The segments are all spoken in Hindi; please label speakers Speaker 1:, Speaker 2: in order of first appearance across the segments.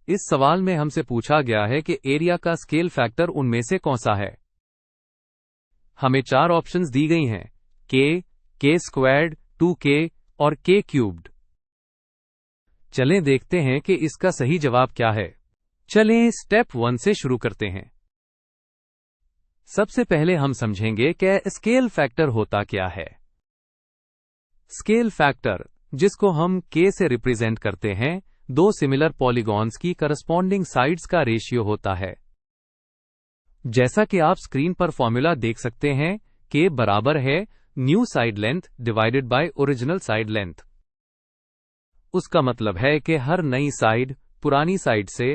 Speaker 1: इस सवाल में हमसे पूछा गया है कि एरिया का स्केल फैक्टर उनमें से कौन सा है। हमें 4 ऑप्शंस दी गई हैं, k स्क्वायर्ड, 2k और k क्यूब्ड। चलें देखते हैं कि इसका सही जवाब क्या है। चलें स्टेप 1 से शुरू करते हैं। सबसे पहले हम समझेंगे कि स्केल फैक्टर होता क्या है। स्केल फैक्टर, जिसको हम k से रिप्रेजेंट करते हैं, 2 सिमिलर पॉलीगॉन्स की करस्पॉन्डिंग साइड्स का रेशियो होता है। जैसा कि आप स्क्रीन पर फॉर्मूला देख सकते हैं, k बराबर है new side length divided by original side length. उसका मतलब है कि हर नई साइड पुरानी साइड से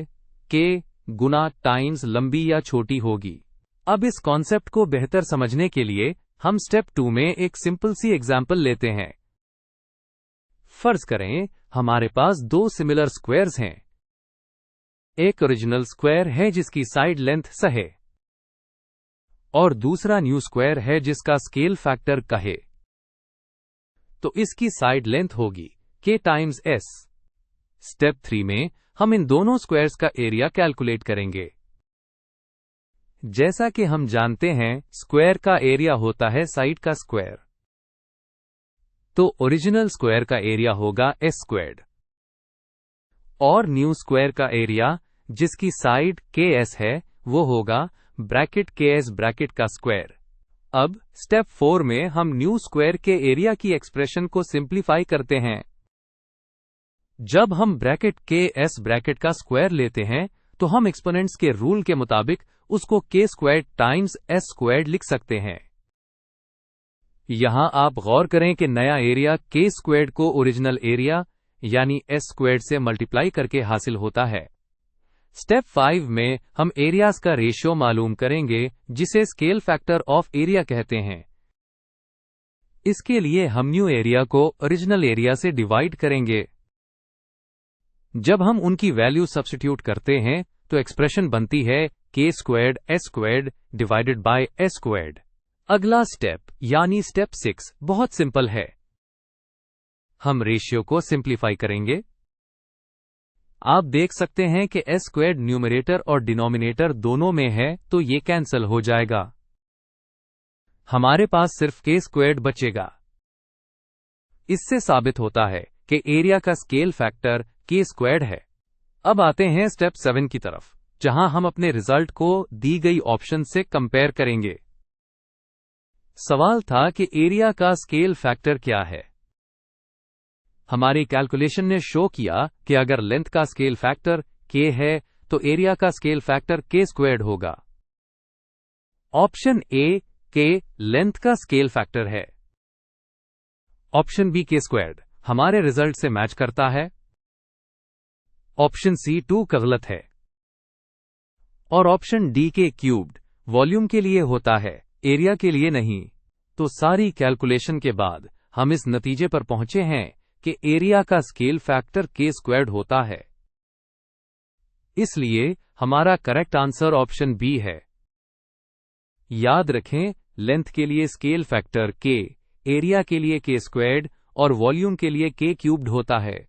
Speaker 1: k गुना टाइम्स लंबी या छोटी होगी। अब इस कॉन्सेप्ट को बेहतर समझने के लिए हम स्टेप 2 में एक सिंपल सी एग्जांपल लेते हैं। फर्ज करें हमारे पास 2 सिमिलर स्क्वायर्स हैं। एक ओरिजिनल स्क्वायर है जिसकी साइड लेंथ s है और दूसरा न्यू स्क्वायर है जिसका स्केल फैक्टर k है। तो इसकी साइड लेंथ होगी k टाइम्स s। स्टेप 3 में हम इन दोनों स्क्वायर्स का एरिया कैलकुलेट करेंगे। जैसा कि हम जानते हैं, स्क्वायर का एरिया होता है साइड का स्क्वायर। तो ओरिजिनल स्क्वायर का एरिया होगा s स्क्वायर्ड और न्यू स्क्वायर का एरिया, जिसकी साइड ks है, वो होगा ब्रैकेट ks ब्रैकेट का स्क्वायर। अब स्टेप 4 में हम न्यू स्क्वायर के एरिया की एक्सप्रेशन को सिंप्लीफाई करते हैं। जब हम ब्रैकेट ks ब्रैकेट का स्क्वायर लेते हैं तो हम एक्सपोनेंट्स के रूल के मुताबिक उसको k squared times s squared लिख सकते हैं। यहां आप गौर करें कि नया एरिया k स्क्वायर्ड को ओरिजिनल एरिया यानी s स्क्वायर्ड से मल्टीप्लाई करके हासिल होता है। स्टेप 5 में हम एरियाज का रेशियो मालूम करेंगे, जिसे स्केल फैक्टर ऑफ एरिया कहते हैं। इसके लिए हम न्यू एरिया को ओरिजिनल एरिया से डिवाइड करेंगे। जब हम उनकी वैल्यू सब्स्टिट्यूट करते हैं तो एक्सप्रेशन बनती है k squared s squared divided by s squared. अगला स्टेप यानी स्टेप 6 बहुत सिंपल है। हम रेशियो को सिंप्लीफाई करेंगे। आप देख सकते हैं कि s स्क्वायर्ड न्यूमरेटर और डिनोमिनेटर दोनों में है, तो ये कैंसिल हो जाएगा। हमारे पास सिर्फ k स्क्वायर्ड बचेगा। इससे साबित होता है कि एरिया का स्केल फैक्टर k स्क्वायर्ड है। अब आते हैं स्टेप 7 की तरफ, जहां हम अपने रिजल्ट को दी गई ऑप्शन से कंपेयर करेंगे। सवाल था कि एरिया का स्केल फैक्टर क्या है। हमारी कैलकुलेशन ने शो किया कि अगर लेंथ का स्केल फैक्टर k है तो एरिया का स्केल फैक्टर k स्क्वायर्ड होगा। ऑप्शन ए k लेंथ का स्केल फैक्टर है। ऑप्शन बी k स्क्वायर्ड हमारे रिजल्ट से मैच करता है। ऑप्शन सी 2 गलत है और option D k cubed volume के लिए होता है, एरिया के लिए नहीं। तो सारी कैलकुलेशन के बाद हम इस नतीजे पर पहुंचे हैं कि एरिया का स्केल फैक्टर k स्क्वायर्ड होता है। इसलिए हमारा करेक्ट आंसर ऑप्शन बी है। याद रखें, लेंथ के लिए स्केल फैक्टर k, एरिया के लिए k स्क्वायर्ड और वॉल्यूम के लिए k क्यूब्ड होता है।